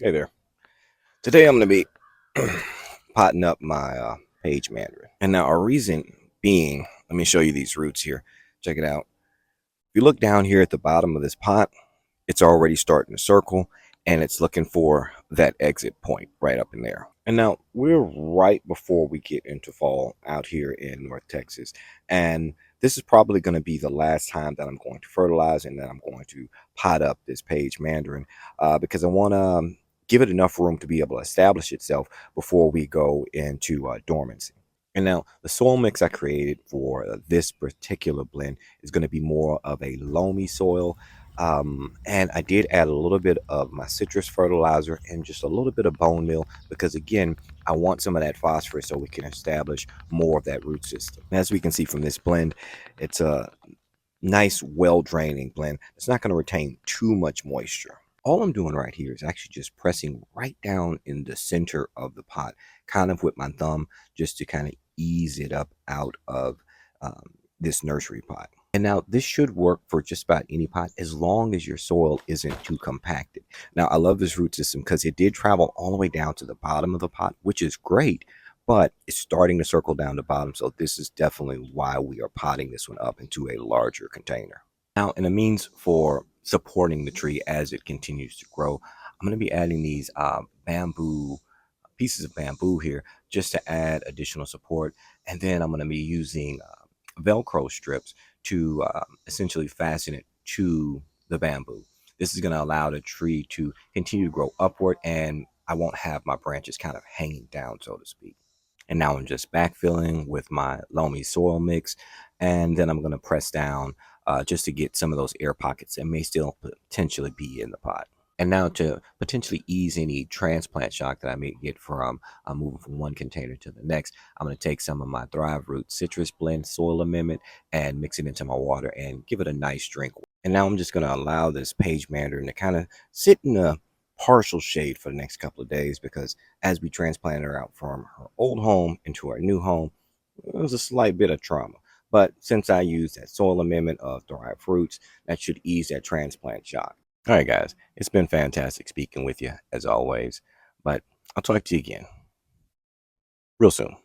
Hey there. Today I'm going to be potting up my Page Mandarin. And now a reason being, let me show you these roots here. Check it out. If you look down here at the bottom of this pot, it's already starting to circle and it's looking for that exit point right up in there. And now we're right before we get into fall out here in North Texas. And this is probably going to be the last time that I'm going to fertilize and that I'm going to pot up this Page Mandarin because I want to give it enough room to be able to establish itself before we go into dormancy. And now the soil mix I created for this particular blend is going to be more of a loamy soil. And I did add a little bit of my citrus fertilizer and just a little bit of bone meal because, again, I want some of that phosphorus so we can establish more of that root system. As we can see from this blend, it's a nice, well draining blend. It's not going to retain too much moisture. All I'm doing right here is actually just pressing right down in the center of the pot, kind of with my thumb, just to kind of ease it up out of this nursery pot. And now this should work for just about any pot as long as your soil isn't too compacted. Now, I love this root system because it did travel all the way down to the bottom of the pot, which is great, but it's starting to circle down the bottom. So this is definitely why we are potting this one up into a larger container. Now, in a means for supporting the tree as it continues to grow, I'm going to be adding these bamboo pieces of bamboo here just to add additional support. And then I'm going to be using Velcro strips to essentially fasten it to the bamboo. This is going to allow the tree to continue to grow upward and I won't have my branches kind of hanging down, so to speak. And now I'm just backfilling with my loamy soil mix. And then I'm going to press down just to get some of those air pockets that may still potentially be in the pot. And now to potentially ease any transplant shock that I may get from moving from one container to the next, I'm going to take some of my Thrive Root Citrus Blend Soil Amendment and mix it into my water and give it a nice drink. And now I'm just going to allow this Page Mandarin to kind of sit in a partial shade for the next couple of days because as we transplanted her out from her old home into our new home, it was a slight bit of trauma. But since I used that soil amendment of Thrive Roots, that should ease that transplant shock. All right, guys, it's been fantastic speaking with you as always, but I'll talk to you again real soon.